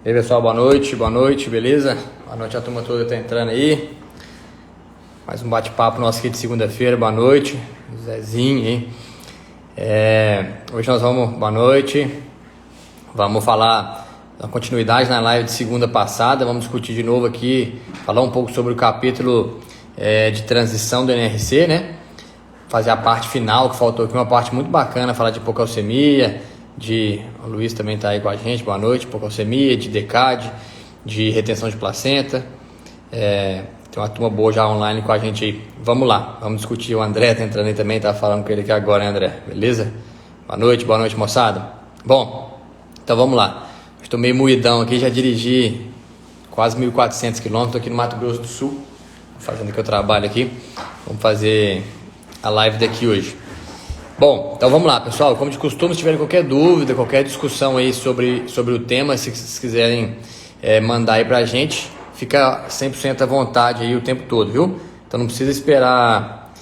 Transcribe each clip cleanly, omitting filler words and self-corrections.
E aí pessoal, boa noite, beleza? Boa noite a turma toda que tá entrando aí. Mais um bate-papo nosso aqui de segunda-feira, boa noite, Zezinho aí. Hoje nós vamos, boa noite, vamos falar da continuidade na live de segunda passada, vamos discutir de novo aqui, falar um pouco sobre o capítulo de transição do NRC, né? Fazer a parte final, que faltou aqui, uma parte muito bacana, falar de hipocalcemia, o Luiz também está aí com a gente, boa noite, hipocalcemia, de DECAD, de retenção de placenta, tem uma turma boa já online com a gente aí, vamos lá, vamos discutir, o André tá entrando aí também, tá falando com ele aqui agora, né, André, beleza? Boa noite moçada. Bom, então vamos lá, estou meio moidão aqui, já dirigi quase 1.400 km aqui no Mato Grosso do Sul, fazendo que eu trabalho aqui, vamos fazer a live daqui hoje. Bom, então vamos lá, pessoal. Como de costume, se tiverem qualquer dúvida, qualquer discussão aí sobre o tema, se vocês quiserem mandar aí pra gente, fica 100% à vontade aí o tempo todo, viu? Então não precisa esperar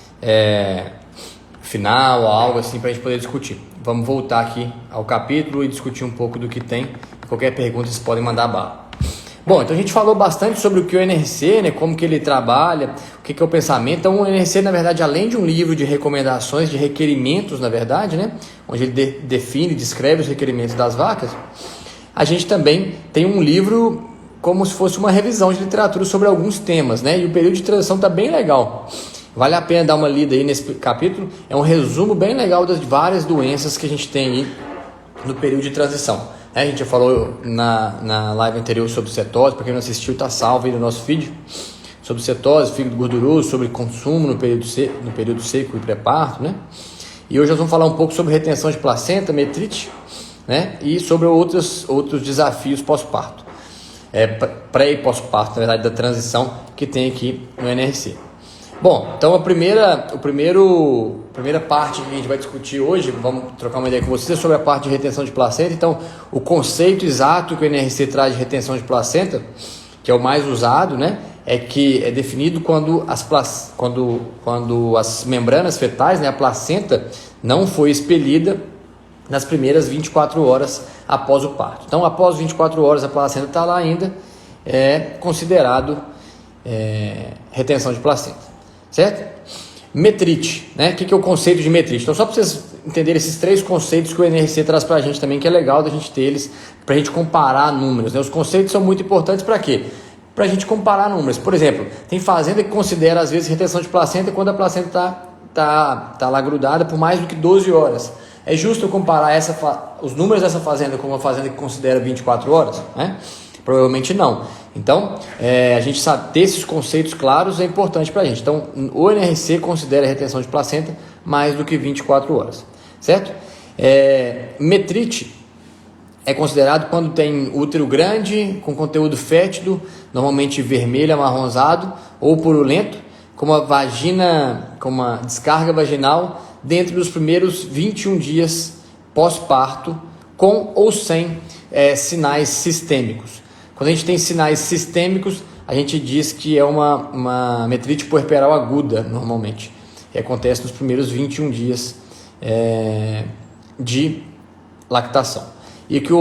final ou algo assim pra gente poder discutir. Vamos voltar aqui ao capítulo e discutir um pouco do que tem. Qualquer pergunta vocês podem mandar bala. Bom, então a gente falou bastante sobre o que é o NRC, né, como que ele trabalha, o que é o pensamento. Então o NRC, na verdade, além de um livro de recomendações, de requerimentos, na verdade, né, onde ele define, descreve os requerimentos das vacas, a gente também tem um livro como se fosse uma revisão de literatura sobre alguns temas, né, e o período de transição está bem legal. Vale a pena dar uma lida aí nesse capítulo, é um resumo bem legal das várias doenças que a gente tem aí no período de transição. A gente já falou na live anterior sobre cetose, para quem não assistiu, está salvo aí no nosso feed, sobre cetose, fígado gorduroso, sobre consumo no período seco e pré-parto, né? E hoje nós vamos falar um pouco sobre retenção de placenta, metrite, né? E sobre outros desafios pós-parto, pré e pós-parto, na verdade, da transição que tem aqui no NRC. Bom, então a primeira parte que a gente vai discutir hoje, vamos trocar uma ideia com vocês sobre a parte de retenção de placenta. Então, o conceito exato que o NRC traz de retenção de placenta, que é o mais usado, né, é que é definido quando as membranas fetais, né, a placenta, não foi expelida nas primeiras 24 horas após o parto. Então, após 24 horas a placenta está lá ainda, é considerado retenção de placenta. Certo? Metrite, né? O que é o conceito de metrite? Então, só para vocês entenderem esses três conceitos que o NRC traz para a gente também, que é legal da gente ter eles, para a gente comparar números, né? Os conceitos são muito importantes para quê? Para a gente comparar números. Por exemplo, tem fazenda que considera, às vezes, retenção de placenta quando a placenta tá lá grudada por mais do que 12 horas. É justo eu comparar os números dessa fazenda com uma fazenda que considera 24 horas? Né? Provavelmente não. Então, a gente sabe ter esses conceitos claros é importante para a gente. Então, o NRC considera a retenção de placenta mais do que 24 horas, certo? Metrite é considerado quando tem útero grande, com conteúdo fétido, normalmente vermelho, amarronzado ou purulento, com uma descarga vaginal dentro dos primeiros 21 dias pós-parto, com ou sem sinais sistêmicos. Quando a gente tem sinais sistêmicos, a gente diz que é uma metrite puerperal aguda, normalmente. E acontece nos primeiros 21 dias de lactação. E o que o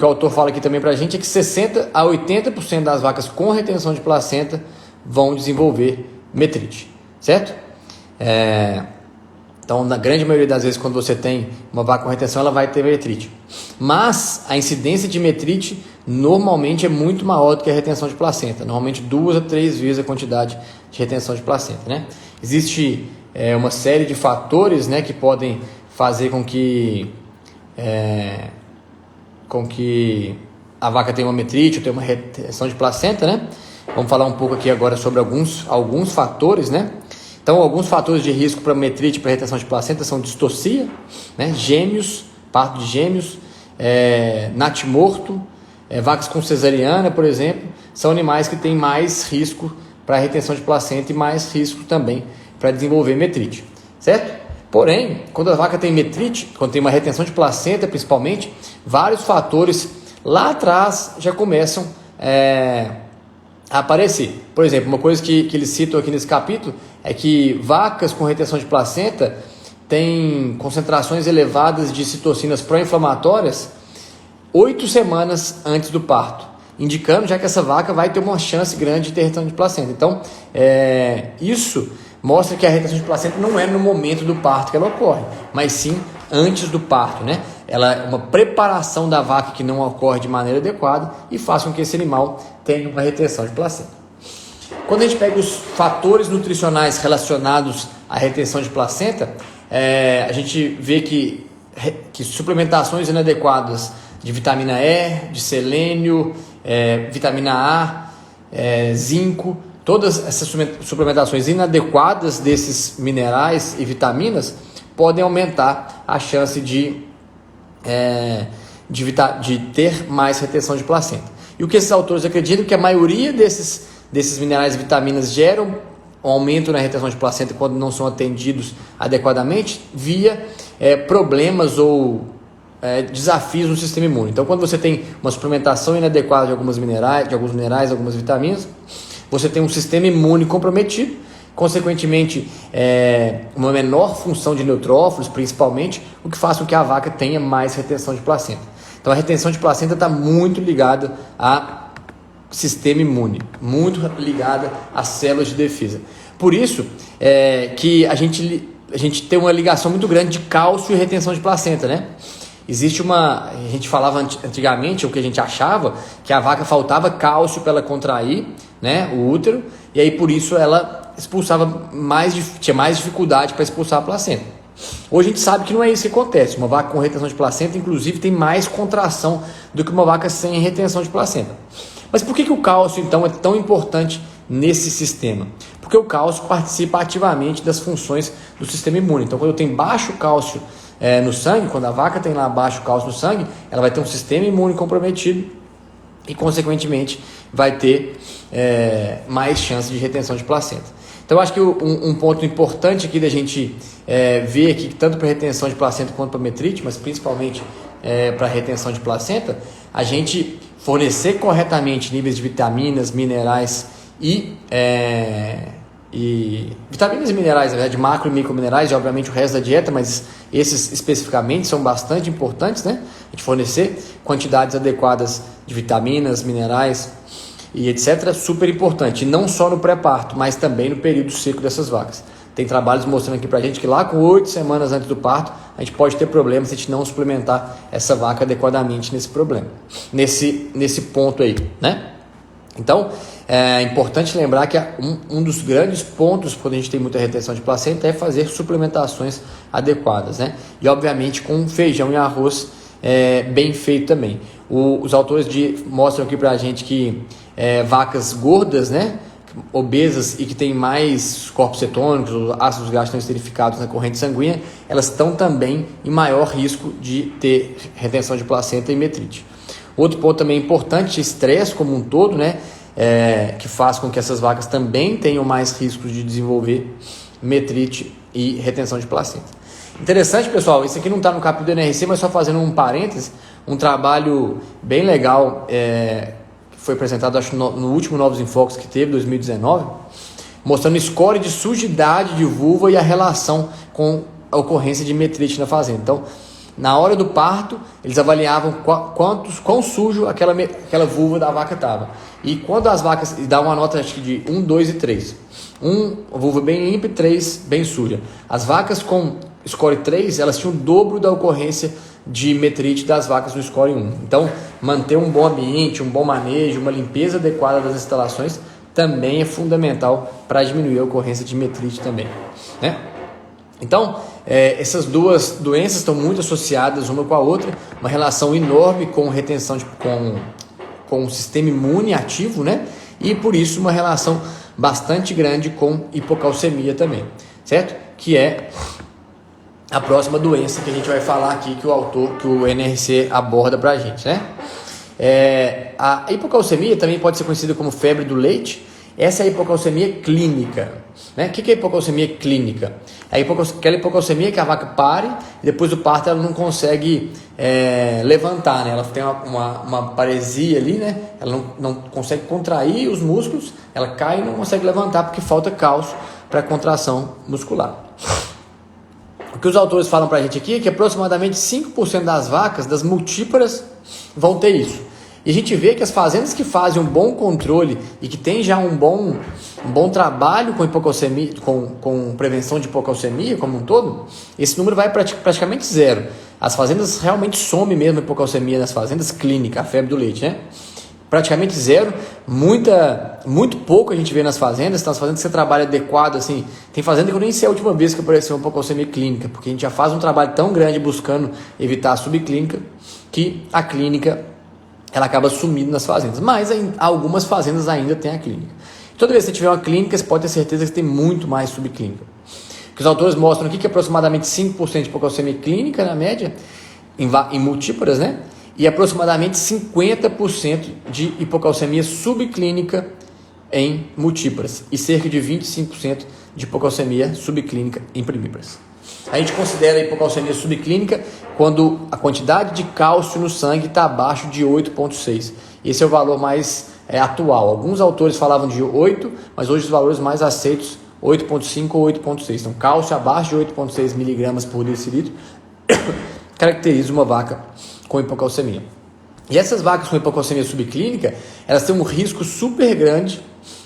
autor fala aqui também para a gente é que 60% a 80% das vacas com retenção de placenta vão desenvolver metrite, certo? Então, na grande maioria das vezes, quando você tem uma vaca com retenção, ela vai ter metrite. Mas a incidência de metrite normalmente é muito maior do que a retenção de placenta. Normalmente 2 a 3 vezes a quantidade de retenção de placenta, né? Existe uma série de fatores, né, que podem fazer com que a vaca tenha uma metrite ou tenha uma retenção de placenta, né? Vamos falar um pouco aqui agora sobre alguns fatores, né? Então, alguns fatores de risco para metrite e para retenção de placenta são distocia, né? Gêmeos, parto de gêmeos, natimorto, vacas com cesariana, por exemplo, são animais que têm mais risco para retenção de placenta e mais risco também para desenvolver metrite, certo? Porém, quando a vaca tem metrite, quando tem uma retenção de placenta principalmente, vários fatores lá atrás já começam a aparecer. Por exemplo, uma coisa que eles citam aqui nesse capítulo é que vacas com retenção de placenta têm concentrações elevadas de citocinas pró-inflamatórias 8 semanas antes do parto, indicando já que essa vaca vai ter uma chance grande de ter retenção de placenta. Então, isso mostra que a retenção de placenta não é no momento do parto que ela ocorre, mas sim antes do parto, né? Ela é uma preparação da vaca que não ocorre de maneira adequada e faz com que esse animal tenha uma retenção de placenta. Quando a gente pega os fatores nutricionais relacionados à retenção de placenta, a gente vê que suplementações inadequadas de vitamina E, de selênio, vitamina A, zinco, todas essas suplementações inadequadas desses minerais e vitaminas podem aumentar a chance de ter mais retenção de placenta. E o que esses autores acreditam que a maioria desses minerais e vitaminas geram um aumento na retenção de placenta quando não são atendidos adequadamente via problemas ou desafios no sistema imune. Então, quando você tem uma suplementação inadequada de alguns minerais, algumas vitaminas, você tem um sistema imune comprometido, consequentemente uma menor função de neutrófilos, principalmente, o que faz com que a vaca tenha mais retenção de placenta. Então, a retenção de placenta está muito ligada ao sistema imune, muito ligada às células de defesa. Por isso que a gente tem uma ligação muito grande de cálcio e retenção de placenta, né? A gente falava antigamente, o que a gente achava, que a vaca faltava cálcio para ela contrair, né, o útero, e aí por isso ela tinha mais dificuldade para expulsar a placenta. Hoje a gente sabe que não é isso que acontece. Uma vaca com retenção de placenta, inclusive, tem mais contração do que uma vaca sem retenção de placenta. Mas por que o cálcio, então, é tão importante nesse sistema? Porque o cálcio participa ativamente das funções do sistema imune. Então, quando eu tenho baixo cálcio no sangue, quando a vaca tem lá baixo cálcio no sangue, ela vai ter um sistema imune comprometido e, consequentemente, vai ter mais chance de retenção de placenta. Então, eu acho que um ponto importante aqui da gente ver aqui, tanto para retenção de placenta quanto para metrite, mas principalmente para retenção de placenta, a gente fornecer corretamente níveis de vitaminas, minerais e vitaminas e minerais, na verdade, macro e microminerais, e obviamente o resto da dieta, mas esses especificamente são bastante importantes, né? A gente fornecer quantidades adequadas de vitaminas, minerais e etc. Super importante, e não só no pré-parto, mas também no período seco dessas vacas. Tem trabalhos mostrando aqui pra gente que lá com 8 semanas antes do parto, a gente pode ter problemas se a gente não suplementar essa vaca adequadamente nesse ponto aí, né? Então, é importante lembrar que um dos grandes pontos quando a gente tem muita retenção de placenta é fazer suplementações adequadas, né? E obviamente com feijão e arroz bem feito também. Os autores mostram aqui pra gente que vacas gordas, né, obesas e que têm mais corpos cetônicos, ácidos graxos esterificados na corrente sanguínea, elas estão também em maior risco de ter retenção de placenta e metrite. Outro ponto também importante, estresse como um todo, né, que faz com que essas vacas também tenham mais riscos de desenvolver metrite e retenção de placenta. Interessante, pessoal, isso aqui não está no capítulo do NRC, mas só fazendo um parêntese, um trabalho bem legal que foi apresentado, acho, no último Novos Enfoques que teve, 2019, mostrando score de sujidade de vulva e a relação com a ocorrência de metrite na fazenda. Então, na hora do parto, eles avaliavam quão sujo aquela vulva da vaca estava. E quando as vacas dá uma nota, acho que de 1, 2 e 3. 1, vulva bem limpa e 3, bem suja. As vacas com score 3, elas tinham o dobro da ocorrência de metrite das vacas no score 1. Então, manter um bom ambiente, um bom manejo, uma limpeza adequada das instalações também é fundamental para diminuir a ocorrência de metrite também, né? Então, essas duas doenças estão muito associadas uma com a outra, uma relação enorme com retenção com o sistema imune ativo, né? E por isso uma relação bastante grande com hipocalcemia também, certo? Que é a próxima doença que a gente vai falar aqui, que o NRC aborda pra gente, né? A hipocalcemia também pode ser conhecida como febre do leite. Essa é a hipocalcemia clínica, né? O que é a hipocalcemia clínica? Aquela hipocalcemia que a vaca pare e depois do parto ela não consegue levantar, né? Ela tem uma paresia ali, né? Ela não consegue contrair os músculos, ela cai e não consegue levantar porque falta cálcio para a contração muscular. O que os autores falam para a gente aqui é que aproximadamente 5% das vacas, das multíparas, vão ter isso. E a gente vê que as fazendas que fazem um bom controle e que tem já um bom trabalho com hipocalcemia, com prevenção de hipocalcemia como um todo, esse número vai praticamente zero. As fazendas realmente somem mesmo a hipocalcemia nas fazendas clínicas, a febre do leite, né? Praticamente zero, muito pouco a gente vê nas fazendas. Então, as fazendas que você trabalha adequado, assim, tem fazenda que eu nem sei a última vez que apareceu uma hipocalcemia clínica, porque a gente já faz um trabalho tão grande buscando evitar a subclínica, que a clínica ela acaba sumindo nas fazendas, mas algumas fazendas ainda têm a clínica. Toda vez que você tiver uma clínica, você pode ter certeza que tem muito mais subclínica. O que os autores mostram aqui que aproximadamente 5% de hipocalcemia clínica, na média, em multíparas, né? E aproximadamente 50% de hipocalcemia subclínica em multíparas e cerca de 25% de hipocalcemia subclínica em primíparas. A gente considera a hipocalcemia subclínica quando a quantidade de cálcio no sangue está abaixo de 8,6. Esse é o valor mais atual. Alguns autores falavam de 8, mas hoje os valores mais aceitos 8,5 ou 8,6. Então, cálcio abaixo de 8,6 miligramas por decilitro caracteriza uma vaca com hipocalcemia. E essas vacas com hipocalcemia subclínica, elas têm um risco super grande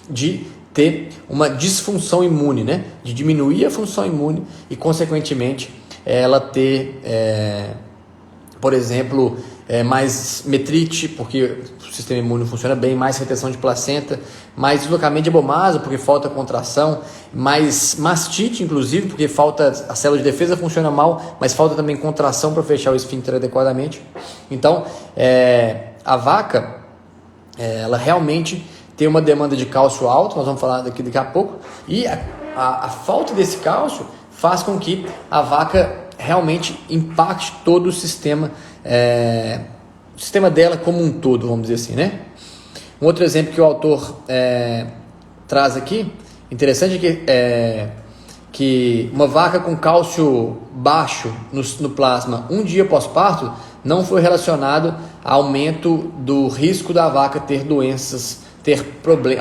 de ter uma disfunção imune, né? De diminuir a função imune e, consequentemente, ela ter, por exemplo, mais metrite, porque o sistema imune não funciona bem, mais retenção de placenta, mais deslocamento de hebomasa, porque falta contração, mais mastite, inclusive, porque falta a célula de defesa funciona mal, mas falta também contração para fechar o esfíncter adequadamente. Então, a vaca, ela realmente tem uma demanda de cálcio alta, nós vamos falar daqui a pouco, e a falta desse cálcio faz com que a vaca realmente impacte todo o sistema dela como um todo, vamos dizer assim, né? Um outro exemplo que o autor traz aqui, interessante, é que uma vaca com cálcio baixo no plasma um dia pós-parto não foi relacionado a aumento do risco da vaca ter doenças,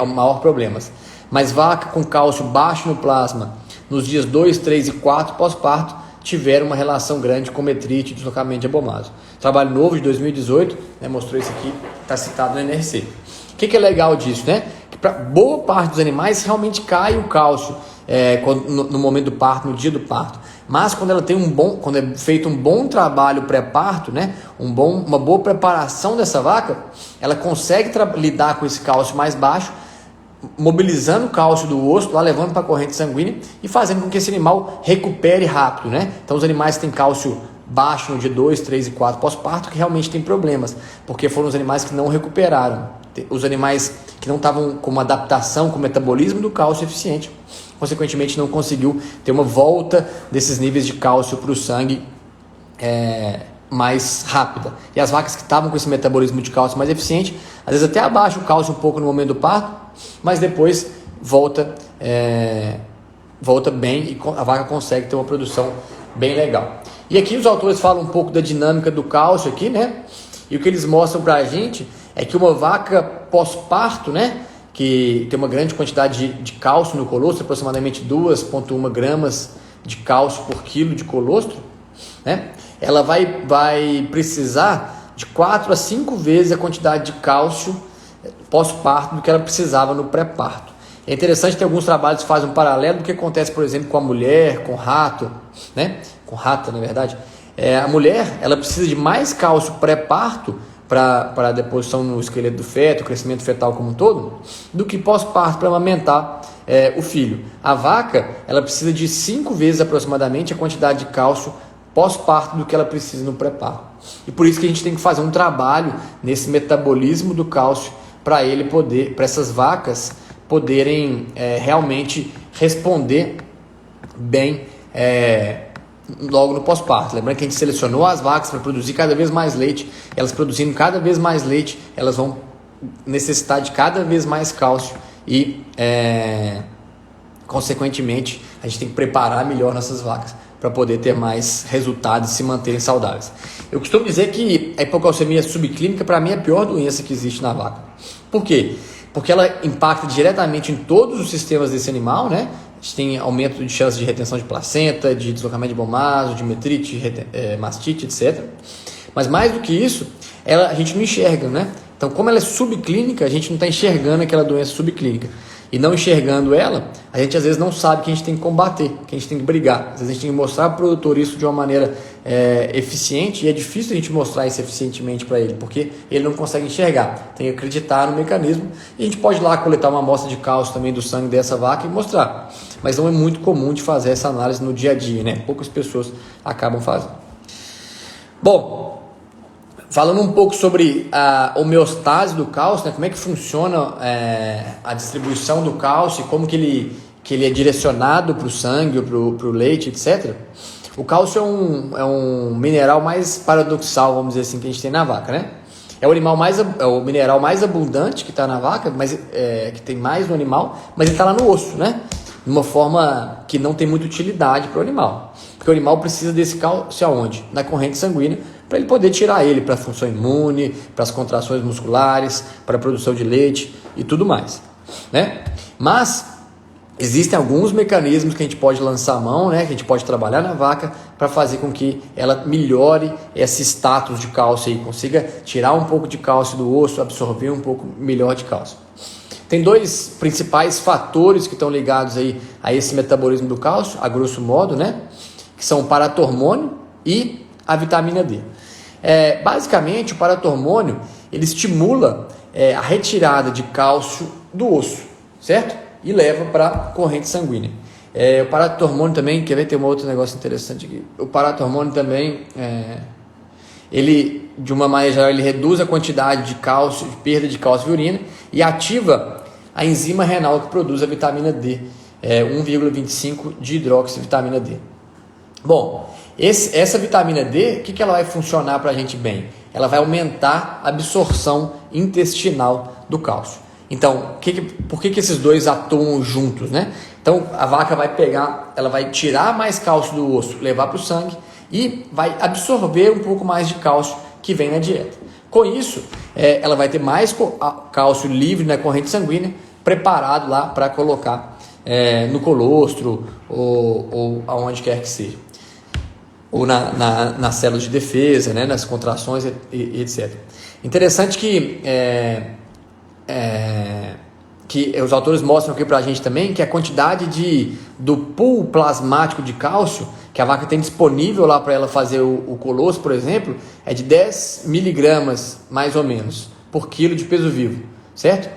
maior problemas. Mas vaca com cálcio baixo no plasma nos dias 2, 3 e 4 pós-parto tiveram uma relação grande com metrite e deslocamento de hebomasa. Trabalho novo de 2018, mostrou isso aqui, está citado no NRC. O que é legal disso, né? Que para boa parte dos animais realmente cai o cálcio no momento do parto, no dia do parto. Mas quando ela tem quando é feito um bom trabalho pré-parto, né? Uma boa preparação dessa vaca, ela consegue lidar com esse cálcio mais baixo, mobilizando o cálcio do osso, lá levando para a corrente sanguínea e fazendo com que esse animal recupere rápido, né? Então os animais que têm cálcio baixo no dia 2, 3 e 4 pós-parto que realmente têm problemas, porque foram os animais que não recuperaram, os animais que não estavam com uma adaptação, com o metabolismo do cálcio eficiente, consequentemente não conseguiu ter uma volta desses níveis de cálcio para o sangue mais rápida. E as vacas que estavam com esse metabolismo de cálcio mais eficiente, às vezes até abaixa o cálcio um pouco no momento do parto, mas depois volta bem e a vaca consegue ter uma produção bem legal. E aqui os autores falam um pouco da dinâmica do cálcio aqui, né? E o que eles mostram para a gente é que uma vaca pós-parto, né, que tem uma grande quantidade de cálcio no colostro, aproximadamente 2,1 gramas de cálcio por quilo de colostro, né, ela vai precisar de 4 a 5 vezes a quantidade de cálcio pós-parto do que ela precisava no pré-parto. É interessante que alguns trabalhos fazem um paralelo do que acontece, por exemplo, com a mulher, com rato, né? Com rata, na verdade. A mulher, ela precisa de mais cálcio pré-parto para a deposição no esqueleto do feto, o crescimento fetal como um todo, do que pós-parto para amamentar o filho. A vaca, ela precisa de 5 vezes aproximadamente a quantidade de cálcio pós-parto do que ela precisa no pré-parto. E por isso que a gente tem que fazer um trabalho nesse metabolismo do cálcio para essas vacas poderem realmente responder bem logo no pós-parto. Lembrando que a gente selecionou as vacas para produzir cada vez mais leite. Elas produzindo cada vez mais leite, elas vão necessitar de cada vez mais cálcio e, consequentemente, a gente tem que preparar melhor nossas vacas para poder ter mais resultados e se manterem saudáveis. Eu costumo dizer que a hipocalcemia subclínica, para mim, é a pior doença que existe na vaca. Por quê? Porque ela impacta diretamente em todos os sistemas desse animal, né? A gente tem aumento de chance de retenção de placenta, de deslocamento de hebomasa, de metrite, mastite, etc. Mas mais do que isso, a gente não enxerga, né? Então, como ela é subclínica, a gente não está enxergando aquela doença subclínica. E não enxergando ela, a gente às vezes não sabe que a gente tem que combater, que a gente tem que brigar. Às vezes a gente tem que mostrar para o produtor isso de uma maneira eficiente, e é difícil a gente mostrar isso eficientemente para ele, porque ele não consegue enxergar. Tem que acreditar no mecanismo, e a gente pode ir lá coletar uma amostra de cálcio também do sangue dessa vaca e mostrar. Mas não é muito comum de fazer essa análise no dia a dia, né? Poucas pessoas acabam fazendo. Bom, falando um pouco sobre a homeostase do cálcio, né? Como é que funciona a distribuição do cálcio, como que ele é direcionado para o sangue, para o leite, etc. O cálcio é um mineral mais paradoxal, vamos dizer assim, que a gente tem na vaca, né? É o mineral mais abundante que está na vaca, mas que tem mais no animal, mas ele está lá no osso, né? De uma forma que não tem muita utilidade para o animal. Porque o animal precisa desse cálcio aonde? Na corrente sanguínea, para ele poder tirar ele para a função imune, para as contrações musculares, para a produção de leite e tudo mais, né? Mas existem alguns mecanismos que a gente pode lançar a mão, né? Que a gente pode trabalhar na vaca para fazer com que ela melhore esse status de cálcio e consiga tirar um pouco de cálcio do osso, absorver um pouco melhor de cálcio. Tem dois principais fatores que estão ligados aí a esse metabolismo do cálcio, a grosso modo, né? Que são o paratormônio e a vitamina D. Basicamente, o paratormônio ele estimula a retirada de cálcio do osso, certo? E leva para a corrente sanguínea. O paratormônio também, quer ver, tem um outro negócio interessante aqui. O paratormônio também, ele, de uma maneira geral, ele reduz a quantidade de cálcio, de perda de cálcio de urina e ativa a enzima renal que produz a vitamina D, 1,25 de hidroxivitamina D. Bom, essa vitamina D, o que ela vai funcionar para a gente bem? Ela vai aumentar a absorção intestinal do cálcio. Então, por que esses dois atuam juntos, né? Então, a vaca vai pegar, ela vai tirar mais cálcio do osso, levar para o sangue e vai absorver um pouco mais de cálcio que vem na dieta. Com isso, ela vai ter mais cálcio livre na corrente sanguínea, preparado lá para colocar no colostro ou aonde quer que seja. Ou nas células de defesa, né, nas contrações e etc. Interessante que os autores mostram aqui para a gente também que a quantidade do pool plasmático de cálcio que a vaca tem disponível lá para ela fazer o colostro, por exemplo, é de 10 miligramas, mais ou menos, por quilo de peso vivo, certo?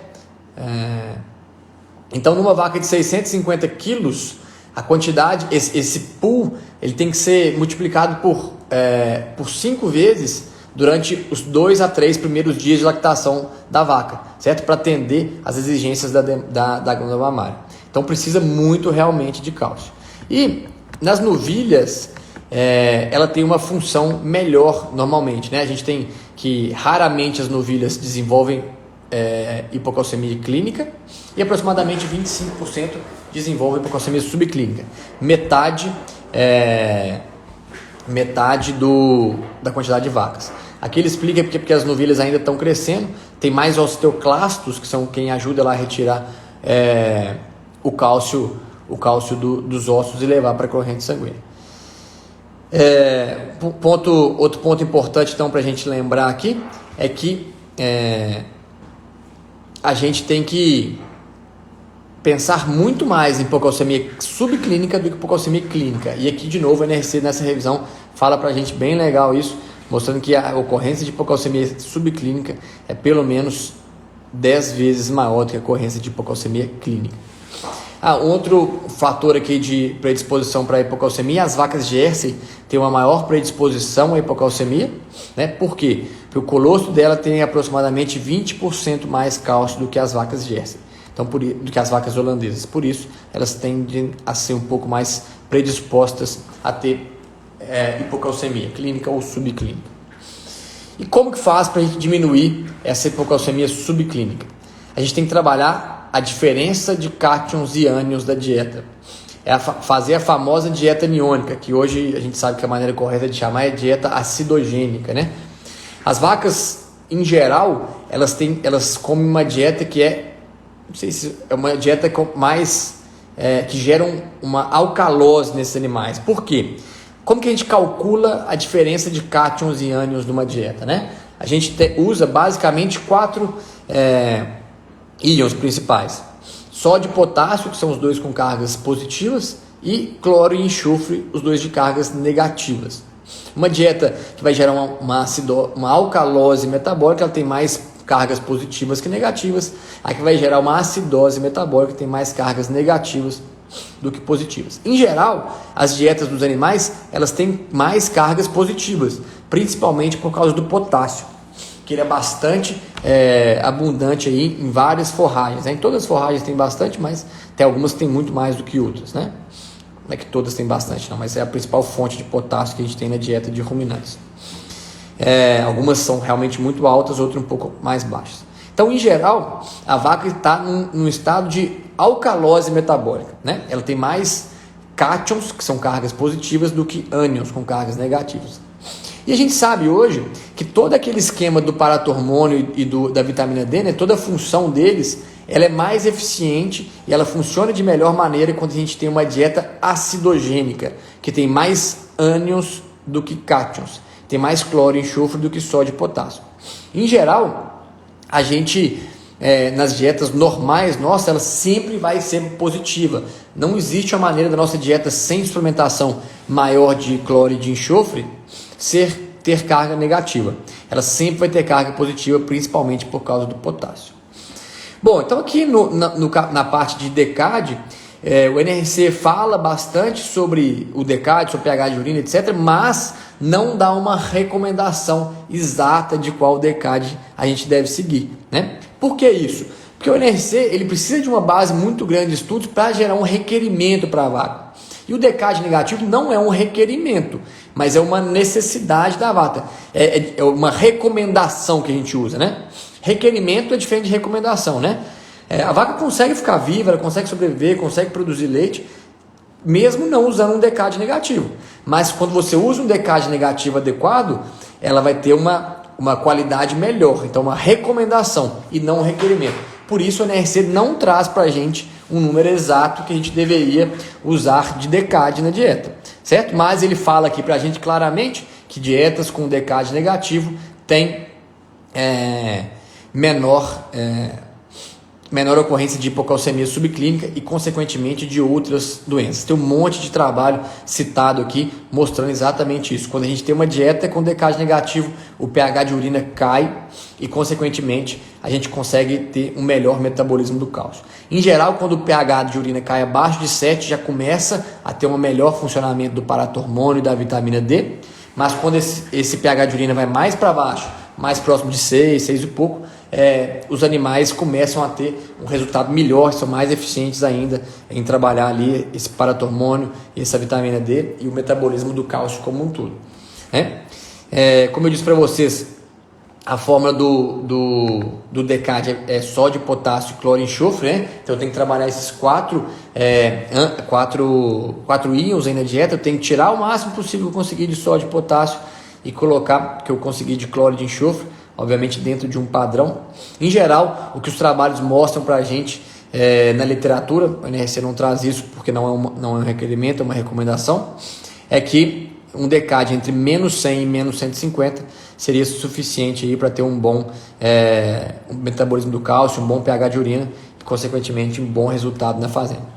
Então, numa vaca de 650 quilos, a quantidade, esse pool, ele tem que ser multiplicado por 5 vezes durante os 2 a 3 primeiros dias de lactação da vaca, certo? Para atender às exigências da glândula mamária. Então precisa muito realmente de cálcio. E nas novilhas, ela tem uma função melhor normalmente, né? A gente tem que raramente as novilhas desenvolvem hipocalcemia clínica e aproximadamente 25% desenvolvem hipocalcemia subclínica. Metade da quantidade de vacas. Aqui ele explica porque as novilhas ainda estão crescendo, tem mais osteoclastos, que são quem ajuda lá a retirar o cálcio dos ossos e levar para a corrente sanguínea. Outro ponto importante então para a gente lembrar aqui é que a gente tem que pensar muito mais em hipocalcemia subclínica do que hipocalcemia clínica. E aqui, de novo, a NRC nessa revisão fala pra gente bem legal isso, mostrando que a ocorrência de hipocalcemia subclínica é pelo menos 10 vezes maior do que a ocorrência de hipocalcemia clínica. Outro fator aqui de predisposição para hipocalcemia, as vacas Jersey têm uma maior predisposição à hipocalcemia, né? Por quê? Porque o colostro dela tem aproximadamente 20% mais cálcio do que as vacas Jersey. Então, do que as vacas holandesas. Por isso, elas tendem a ser um pouco mais predispostas a ter hipocalcemia clínica ou subclínica. E como que faz para a gente diminuir essa hipocalcemia subclínica? A gente tem que trabalhar a diferença de cátions e ânions da dieta. Fazer a famosa dieta aniônica, que hoje a gente sabe que a maneira correta de chamar é dieta acidogênica, né? As vacas, em geral, elas comem uma dieta que não sei se é uma dieta que gera uma alcalose nesses animais. Por quê? Como que a gente calcula a diferença de cátions e ânions numa dieta, né? a gente usa basicamente 4 íons principais: sódio e potássio, que são os dois com cargas positivas, e cloro e enxofre, os dois de cargas negativas. Uma dieta que vai gerar uma alcalose metabólica, ela tem mais cargas positivas que negativas. A que vai gerar uma acidose metabólica tem mais cargas negativas do que positivas. Em geral, as dietas dos animais, elas têm mais cargas positivas, principalmente por causa do potássio, que ele é bastante abundante aí em várias forragens, né? Em todas as forragens tem bastante, mas tem algumas que tem muito mais do que outras, né? Não é que todas têm bastante, não, mas é a principal fonte de potássio que a gente tem na dieta de ruminantes. Algumas são realmente muito altas, outras um pouco mais baixas. Então, em geral, a vaca está num estado de alcalose metabólica, né? Ela tem mais cátions, que são cargas positivas, do que ânions, com cargas negativas. E a gente sabe hoje que todo aquele esquema do paratormônio e da vitamina D, né, toda a função deles, ela é mais eficiente e ela funciona de melhor maneira quando a gente tem uma dieta acidogênica, que tem mais ânions do que cátions, tem mais cloro e enxofre do que sódio e potássio. Em geral, a gente, nas dietas normais, ela sempre vai ser positiva. Não existe uma maneira da nossa dieta sem suplementação maior de cloro e de enxofre ter carga negativa. Ela sempre vai ter carga positiva, principalmente por causa do potássio. Bom, então aqui na parte de DECAD, o NRC fala bastante sobre o DECAD, sobre pH de urina, etc., mas não dá uma recomendação exata de qual DECAD a gente deve seguir, né? Por que isso? Porque o NRC ele precisa de uma base muito grande de estudos para gerar um requerimento para a vaca. E o DECAD negativo não é um requerimento, mas é uma necessidade da vaca. É uma recomendação que a gente usa, né? Requerimento é diferente de recomendação, né? A vaca consegue ficar viva, ela consegue sobreviver, consegue produzir leite, mesmo não usando um DECAD negativo. Mas quando você usa um DECAD negativo adequado, ela vai ter uma qualidade melhor. Então, uma recomendação e não um requerimento. Por isso, o NRC não traz para a gente um número exato que a gente deveria usar de DECAD na dieta, certo? Mas ele fala aqui para a gente claramente que dietas com DECAD negativo têm menor ocorrência de hipocalcemia subclínica e, consequentemente, de outras doenças. Tem um monte de trabalho citado aqui mostrando exatamente isso. Quando a gente tem uma dieta com DECAD negativo, o pH de urina cai e, consequentemente, a gente consegue ter um melhor metabolismo do cálcio. Em geral, quando o pH de urina cai abaixo de 7, já começa a ter um melhor funcionamento do paratormônio e da vitamina D, mas quando esse pH de urina vai mais para baixo, mais próximo de 6 e pouco, os animais começam a ter um resultado melhor, são mais eficientes ainda em trabalhar ali esse paratormônio, essa vitamina D e o metabolismo do cálcio como um todo, né? Como eu disse para vocês, a fórmula do DECAD é sódio, potássio, cloro e enxofre, né? Então eu tenho que trabalhar esses quatro íons aí na dieta. Eu tenho que tirar o máximo possível que eu conseguir de sódio e potássio e colocar o que eu conseguir de cloro e de enxofre, obviamente dentro de um padrão. Em geral, o que os trabalhos mostram para a gente na literatura, o NRC não traz isso porque não é um requerimento, é uma recomendação, é que um DECAD entre menos 100 e menos 150 seria suficiente para ter um bom metabolismo do cálcio, um bom pH de urina e, consequentemente, um bom resultado na fazenda.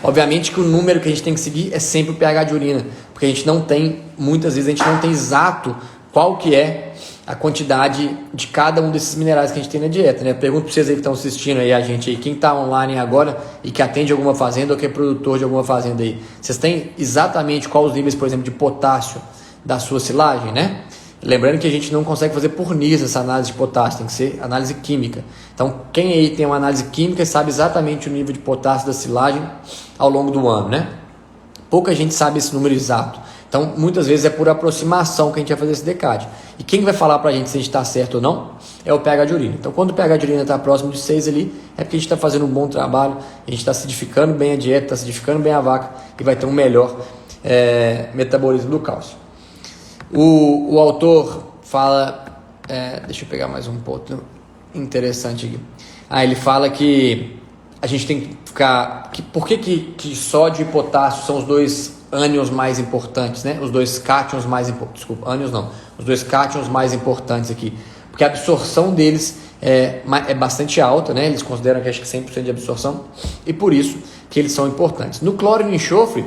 Obviamente que o número que a gente tem que seguir é sempre o pH de urina, porque a gente não tem, muitas vezes a gente não tem exato qual que é a quantidade de cada um desses minerais que a gente tem na dieta, né? Pergunto para vocês aí que estão assistindo aí, a gente aí, quem está online agora e que atende alguma fazenda ou que é produtor de alguma fazenda aí, vocês têm exatamente quais os níveis, por exemplo, de potássio da sua silagem, né? Lembrando que a gente não consegue fazer por NIS essa análise de potássio, tem que ser análise química. Então, quem aí tem uma análise química sabe exatamente o nível de potássio da silagem ao longo do ano, né? Pouca gente sabe esse número exato. Então, muitas vezes é por aproximação que a gente vai fazer esse DECAD. E quem vai falar para a gente se a gente está certo ou não é o pH de urina. Então, quando o pH de urina está próximo de 6 ali, é porque a gente está fazendo um bom trabalho, a gente está acidificando bem a dieta, está acidificando bem a vaca e vai ter um melhor metabolismo do cálcio. O autor fala, deixa eu pegar mais um ponto interessante aqui. Ele fala que a gente tem que ficar... Por que sódio e potássio são os dois ânions mais importantes, né? Os dois cátions mais importantes, desculpa, ânions não, os dois cátions mais importantes aqui. porque a absorção deles é bastante alta, né? Eles consideram que acho que 100% de absorção, e por isso que eles são importantes. No cloro e no enxofre,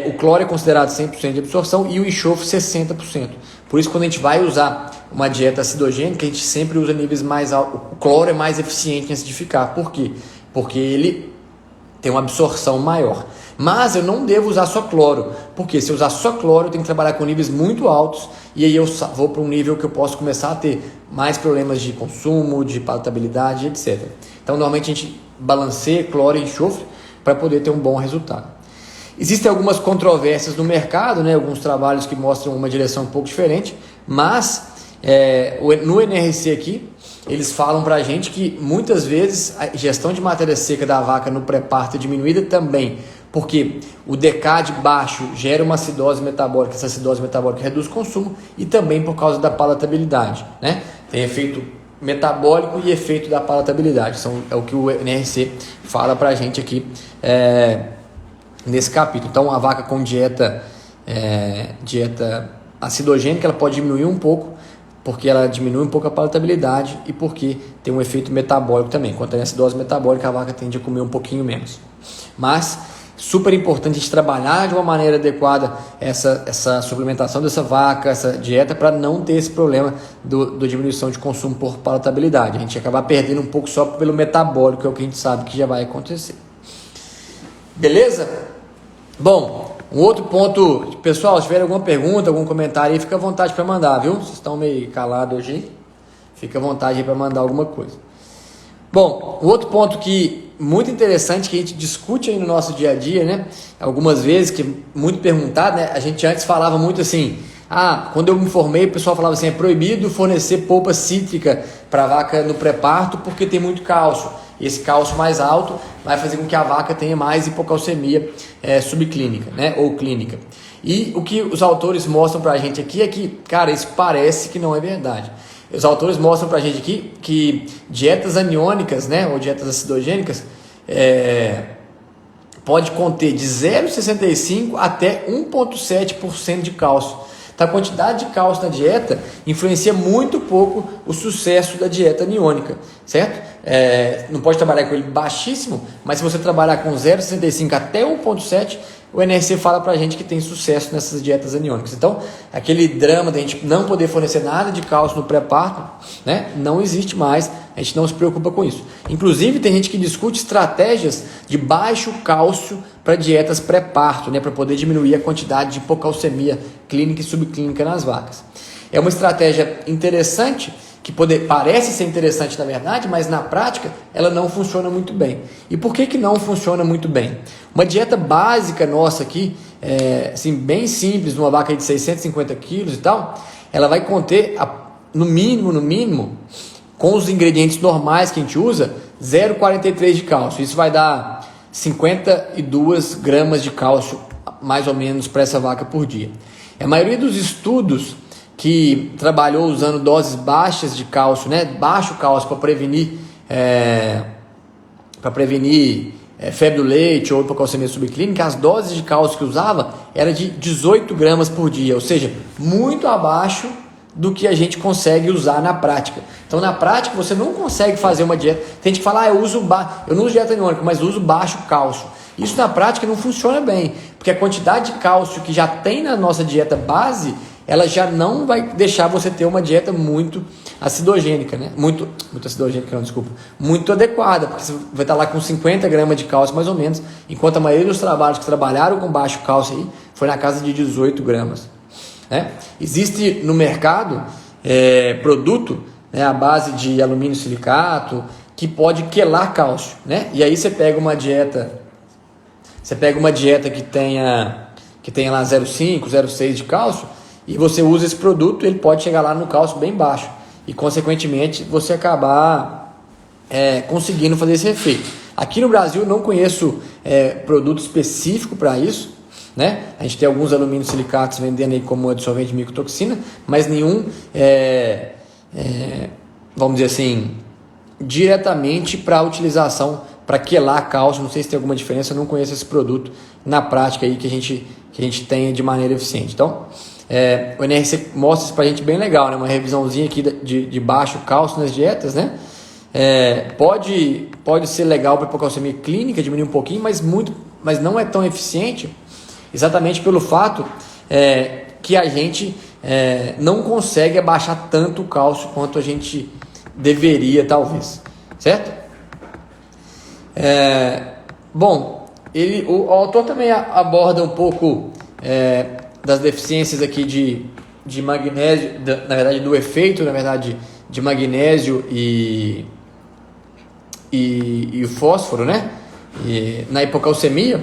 o cloro é considerado 100% de absorção e o enxofre 60%. Por isso, quando a gente vai usar uma dieta acidogênica, a gente sempre usa níveis mais altos. O cloro é mais eficiente em acidificar. Por quê? Porque ele tem uma absorção maior. Mas eu não devo usar só cloro, porque se eu usar só cloro, eu tenho que trabalhar com níveis muito altos, e aí eu vou para um nível que eu posso começar a ter mais problemas de consumo, de palatabilidade, etc. Então, normalmente a gente balanceia cloro e enxofre para poder ter um bom resultado. Existem algumas controvérsias no mercado, né? Alguns trabalhos que mostram uma direção um pouco diferente, mas no NRC aqui, eles falam para a gente que muitas vezes a ingestão de matéria seca da vaca no pré-parto é diminuída também, porque o DCAD baixo gera uma acidose metabólica, essa acidose metabólica reduz o consumo, e também por causa da palatabilidade, né? Tem efeito metabólico e efeito da palatabilidade, é o que o NRC fala para a gente aqui nesse capítulo. Então, a vaca com dieta acidogênica, ela pode diminuir um pouco, porque ela diminui um pouco a palatabilidade e porque tem um efeito metabólico também. Quando tem acidose metabólica, a vaca tende a comer um pouquinho menos. Mas, super importante a gente trabalhar de uma maneira adequada essa suplementação dessa vaca, essa dieta, para não ter esse problema do diminuição de consumo por palatabilidade. A gente acabar perdendo um pouco só pelo metabólico, que é o que a gente sabe que já vai acontecer. Beleza? Bom, um outro ponto, pessoal, se tiver alguma pergunta, algum comentário aí, fica à vontade para mandar, viu? Vocês estão meio calados hoje, fica à vontade aí para mandar alguma coisa. Bom, um outro ponto muito interessante que a gente discute aí no nosso dia a dia, né? Algumas vezes, que é muito perguntado, né? A gente antes falava muito assim, quando eu me formei, o pessoal falava assim, é proibido fornecer polpa cítrica para a vaca no pré-parto porque tem muito cálcio. Esse cálcio mais alto vai fazer com que a vaca tenha mais hipocalcemia subclínica, né, ou clínica. E o que os autores mostram para a gente aqui é que, cara, isso parece que não é verdade. Os autores mostram para a gente aqui que dietas aniônicas, né, ou dietas acidogênicas, pode conter de 0,65 até 1,7% de cálcio. Então, a quantidade de cálcio na dieta influencia muito pouco o sucesso da dieta aniônica, certo? Não pode trabalhar com ele baixíssimo, mas se você trabalhar com 0,65 até 1,7, o NRC fala pra gente que tem sucesso nessas dietas aniônicas. Então, aquele drama da gente não poder fornecer nada de cálcio no pré-parto, né, não existe mais, a gente não se preocupa com isso. Inclusive, tem gente que discute estratégias de baixo cálcio para dietas pré-parto, né, para poder diminuir a quantidade de hipocalcemia clínica e subclínica nas vacas. É uma estratégia interessante, que parece ser interessante na verdade, mas na prática ela não funciona muito bem. E por que não funciona muito bem? Uma dieta básica nossa aqui, assim, bem simples, numa vaca de 650 quilos e tal, ela vai conter, no mínimo, com os ingredientes normais que a gente usa, 0,43 de cálcio. Isso vai dar 52 gramas de cálcio, mais ou menos, para essa vaca por dia. A maioria dos estudos que trabalhou usando doses baixas de cálcio, né, baixo cálcio para prevenir febre do leite ou hipocalcemia subclínica, as doses de cálcio que usava era de 18 gramas por dia, ou seja, muito abaixo do que a gente consegue usar na prática. Então, na prática, você não consegue fazer uma dieta. Tem gente que fala, eu não uso dieta aniônica, mas uso baixo cálcio. Isso na prática não funciona bem, porque a quantidade de cálcio que já tem na nossa dieta base, ela já não vai deixar você ter uma dieta muito acidogênica, né? Muito acidogênica, não, desculpa. Muito adequada, porque você vai estar lá com 50 gramas de cálcio mais ou menos, enquanto a maioria dos trabalhos que trabalharam com baixo cálcio aí, foi na casa de 18 gramas. Né? Existe no mercado produto, né, à base de alumínio silicato, que pode quelar cálcio, né? E aí você pega uma dieta que tenha lá 0,5, 0,6 de cálcio, e você usa esse produto, ele pode chegar lá no cálcio bem baixo, e consequentemente você acabar conseguindo fazer esse efeito. Aqui no Brasil eu não conheço produto específico para isso, né? A gente tem alguns alumínios silicatos vendendo aí como adsorvente de micotoxina, mas nenhum, vamos dizer assim, diretamente para utilização para quelar cálcio. Não sei se tem alguma diferença, eu não conheço esse produto na prática aí que a gente tem de maneira eficiente. Então, O NRC mostra isso para a gente bem legal, né? Uma revisãozinha aqui de baixo cálcio nas dietas, né? Pode ser legal para hipocalcemia clínica, diminuir um pouquinho, mas não é tão eficiente, exatamente pelo fato que a gente não consegue abaixar tanto o cálcio quanto a gente deveria, talvez, certo? Bom, o autor também aborda um pouco das deficiências aqui de magnésio, na verdade do efeito, na verdade, de magnésio e o fósforo, né? Na hipocalcemia,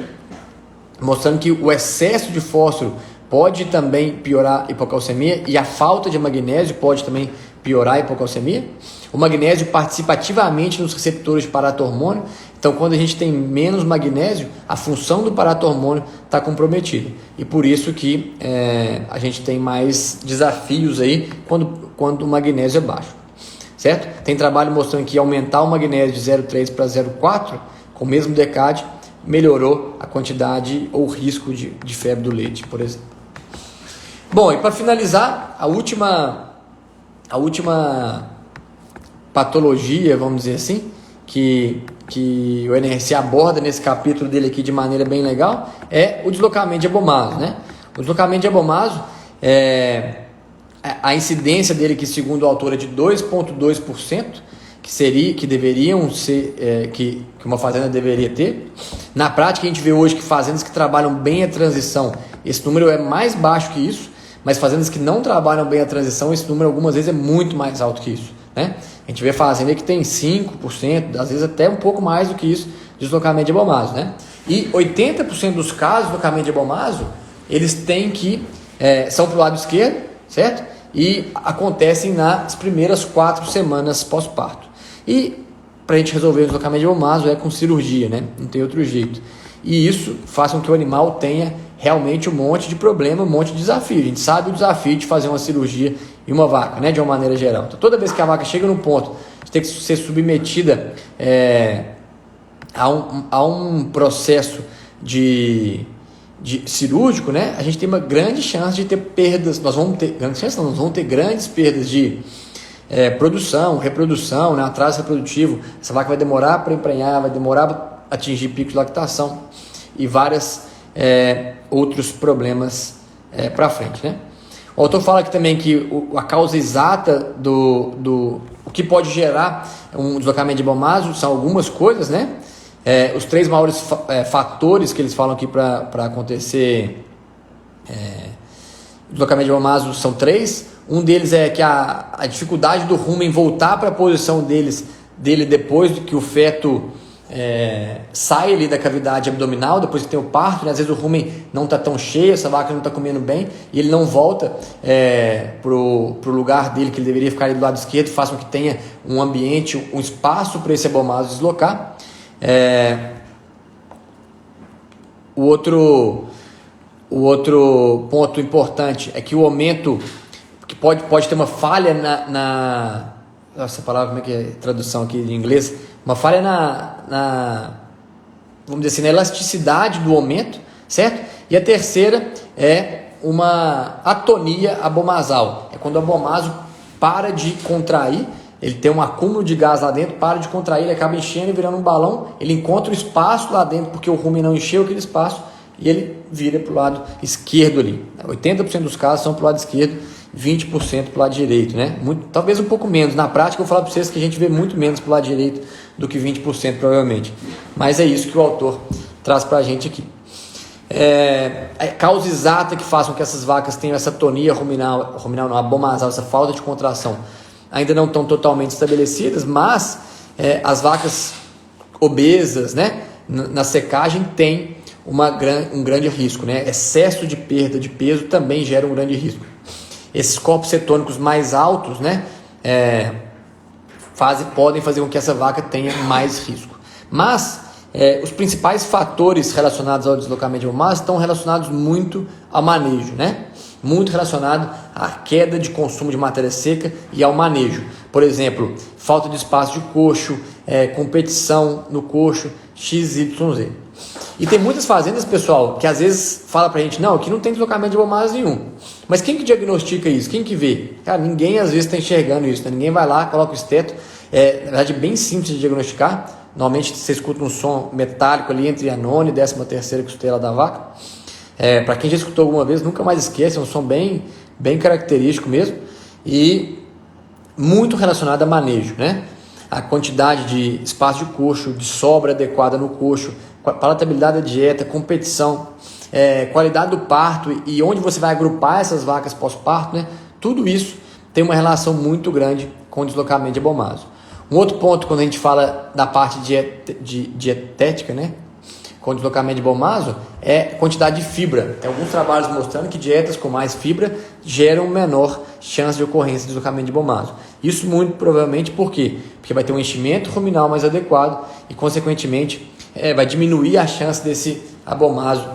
mostrando que o excesso de fósforo pode também piorar a hipocalcemia e a falta de magnésio pode também piorar a hipocalcemia. O magnésio participa ativamente nos receptores de paratormônio, então quando a gente tem menos magnésio, a função do paratormônio está comprometida. E por isso que a gente tem mais desafios aí quando o magnésio é baixo. Certo? Tem trabalho mostrando que aumentar o magnésio de 0,3 para 0,4 com o mesmo DECAD melhorou a quantidade ou risco de febre do leite, por exemplo. Bom, e para finalizar, a última patologia, vamos dizer assim, que o NRC aborda nesse capítulo dele aqui de maneira bem legal, é o deslocamento de Abomaso, né? O deslocamento de Abomaso, a incidência dele, que segundo o autor é de 2,2%, que deveriam ser, que uma fazenda deveria ter. Na prática, a gente vê hoje que fazendas que trabalham bem a transição, esse número é mais baixo que isso, mas fazendas que não trabalham bem a transição, esse número algumas vezes é muito mais alto que isso, né? A gente vê fazenda que tem 5%, às vezes até um pouco mais do que isso, de deslocamento de Abomaso, né? E 80% dos casos de deslocamento de Abomaso, eles têm são para o lado esquerdo, certo? E acontecem nas primeiras 4 semanas pós-parto. E para a gente resolver o deslocamento de Abomaso é com cirurgia, né? Não tem outro jeito. E isso faz com que o animal tenha realmente um monte de problema, um monte de desafio. A gente sabe o desafio de fazer uma cirurgia em uma vaca, né? De uma maneira geral. Então, toda vez que a vaca chega num ponto de ter que ser submetida a um processo de cirúrgico, né? A gente tem uma grande chance de ter perdas. Nós vamos ter grandes perdas de produção, reprodução, né? Atraso reprodutivo. Essa vaca vai demorar para emprenhar, vai demorar para atingir pico de lactação e vários outros problemas para frente, né? O autor fala aqui também que a causa exata do o que pode gerar um deslocamento de Abomaso são algumas coisas, né? Os 3 maiores fatores que eles falam aqui para acontecer deslocamento de Abomaso são 3. Um deles é que a dificuldade do rumen voltar para a posição dele depois de que o feto sai ali da cavidade abdominal, depois que tem o parto, né? Às vezes o rumen não está tão cheio, essa vaca não está comendo bem e ele não volta pro lugar dele, que ele deveria ficar ali do lado esquerdo, faz com que tenha um ambiente, um espaço para esse Abomaso deslocar. O outro ponto importante é que o aumento, que pode ter uma falha essa palavra, como é que é a tradução aqui em inglês? Uma falha vamos dizer assim, na elasticidade do aumento, certo? E a terceira é uma atonia abomasal. É quando o abomaso para de contrair, ele tem um acúmulo de gás lá dentro, para de contrair, ele acaba enchendo e virando um balão, ele encontra o espaço lá dentro, porque o rumen não encheu aquele espaço, e ele vira para o lado esquerdo ali. 80% dos casos são para o lado esquerdo, 20% para o lado direito, né? Talvez um pouco menos. Na prática, eu vou falar para vocês que a gente vê muito menos para o lado direito do que 20%, provavelmente. Mas é isso que o autor traz para a gente aqui. A causa exata que faz com que essas vacas tenham essa atonia ruminal não, abomasal, essa falta de contração, ainda não estão totalmente estabelecidas, mas as vacas obesas, né, na secagem tem um grande risco, né? Excesso de perda de peso também gera um grande risco. Esses corpos cetônicos mais altos, né, podem fazer com que essa vaca tenha mais risco. Mas os principais fatores relacionados ao deslocamento de Abomaso estão relacionados muito ao manejo, né? Muito relacionado à queda de consumo de matéria seca e ao manejo. Por exemplo, falta de espaço de coxo, competição no coxo, XYZ. E tem muitas fazendas, pessoal, que às vezes fala pra gente, não, aqui não tem deslocamento de hemoglobina nenhum. Mas quem que diagnostica isso? Quem que vê? Cara, ninguém às vezes está enxergando isso, né? Ninguém vai lá, coloca o esteto. Na verdade, é bem simples de diagnosticar. Normalmente você escuta um som metálico ali entre a nona e 13ª costela da vaca. Para quem já escutou alguma vez, nunca mais esquece, é um som bem característico mesmo. E muito relacionado a manejo, né? A quantidade de espaço de coxo, de sobra adequada no coxo, palatabilidade da dieta, competição, qualidade do parto e onde você vai agrupar essas vacas pós-parto, né? Tudo isso tem uma relação muito grande com o deslocamento de abomaso. Um outro ponto, quando a gente fala da parte dietética, né? Com o deslocamento de abomaso, é quantidade de fibra. Tem alguns trabalhos mostrando que dietas com mais fibra geram menor chance de ocorrência de deslocamento de abomaso. Isso muito provavelmente por quê? Porque vai ter um enchimento ruminal mais adequado e, consequentemente, vai diminuir a chance desse abomaso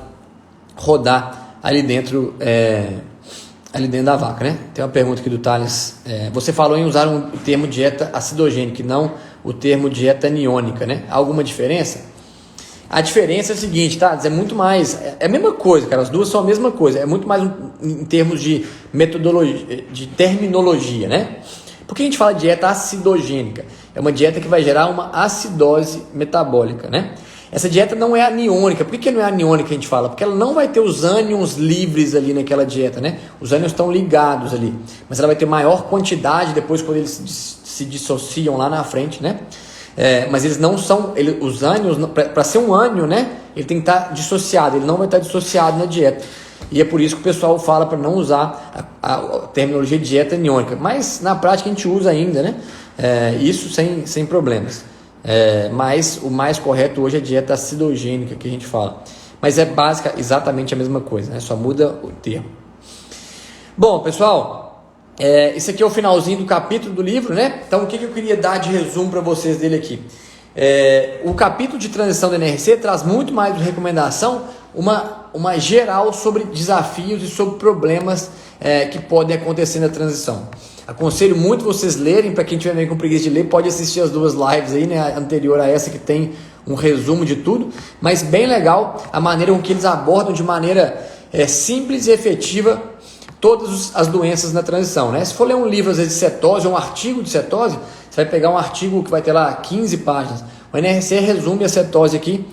rodar ali dentro da vaca, né? Tem uma pergunta aqui do Thales. Você falou em usar o termo dieta acidogênica e não o termo dieta aniônica, né? Há alguma diferença? A diferença é a seguinte, tá? É muito mais... É a mesma coisa, cara. As duas são a mesma coisa. É muito mais em termos de metodologia, de terminologia, né? Por que a gente fala de dieta acidogênica? É uma dieta que vai gerar uma acidose metabólica, né? Essa dieta não é aniônica. Por que não é aniônica, a gente fala? Porque ela não vai ter os ânions livres ali naquela dieta, né? Os ânions estão ligados ali. Mas ela vai ter maior quantidade depois quando eles se dissociam lá na frente, né? Mas eles não são... os ânions, para ser um ânion, né? Ele tem que estar dissociado. Ele não vai estar dissociado na dieta. E é por isso que o pessoal fala para não usar a terminologia de dieta aniônica. Mas na prática a gente usa ainda, né? Isso sem problemas. Mas o mais correto hoje é a dieta acidogênica que a gente fala. Mas é básica, exatamente a mesma coisa, né? Só muda o termo. Bom, pessoal... esse aqui é o finalzinho do capítulo do livro, né? Então, o que eu queria dar de resumo para vocês dele aqui? O capítulo de transição da NRC traz muito mais de recomendação, uma geral sobre desafios e sobre problemas que podem acontecer na transição. Aconselho muito vocês lerem, para quem tiver meio com preguiça de ler, pode assistir as duas lives aí, né? Anterior a essa que tem um resumo de tudo, mas bem legal a maneira com que eles abordam de maneira simples e efetiva todas as doenças na transição, né? Se for ler um livro, às vezes, de cetose, ou um artigo de cetose, você vai pegar um artigo que vai ter lá 15 páginas. O NRC resume a cetose aqui,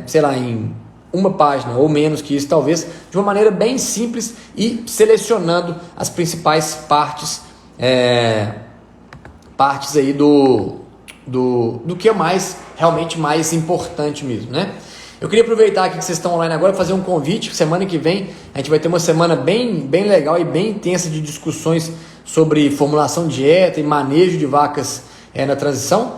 sei lá, em uma página, ou menos que isso, talvez, de uma maneira bem simples e selecionando as principais partes aí do que é realmente mais importante mesmo, né? Eu queria aproveitar aqui que vocês estão online agora e fazer um convite. Semana que vem a gente vai ter uma semana bem legal e bem intensa de discussões sobre formulação de dieta e manejo de vacas na transição.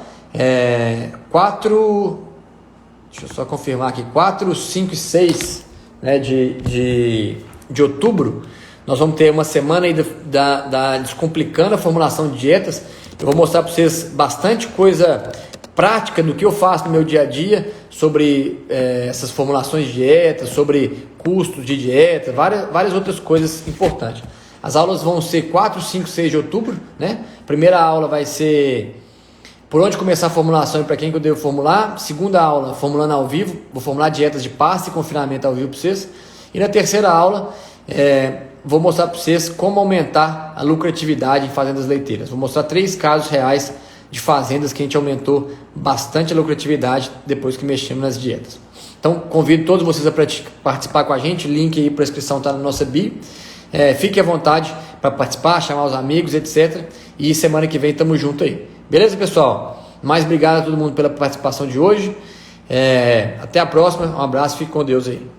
Deixa eu só confirmar aqui, 4, 5 e 6, né, de outubro, nós vamos ter uma semana aí da Descomplicando a Formulação de Dietas. Eu vou mostrar para vocês bastante coisa prática do que eu faço no meu dia a dia sobre essas formulações de dieta, sobre custos de dieta, várias outras coisas importantes. As aulas vão ser 4, 5, 6 de outubro, né? Primeira aula vai ser por onde começar a formulação e para quem que eu devo formular. Segunda aula, formulando ao vivo, vou formular dietas de pasta e confinamento ao vivo para vocês. E na terceira aula, vou mostrar para vocês como aumentar a lucratividade em fazendas leiteiras. Vou mostrar 3 casos reais de fazendas que a gente aumentou bastante a lucratividade depois que mexemos nas dietas. Então, convido todos vocês a participar com a gente. O link aí para inscrição está na nossa bio. Fique à vontade para participar, chamar os amigos, etc. E semana que vem estamos juntos aí. Beleza, pessoal? Mais obrigado a todo mundo pela participação de hoje. Até a próxima. Um abraço. Fique com Deus aí.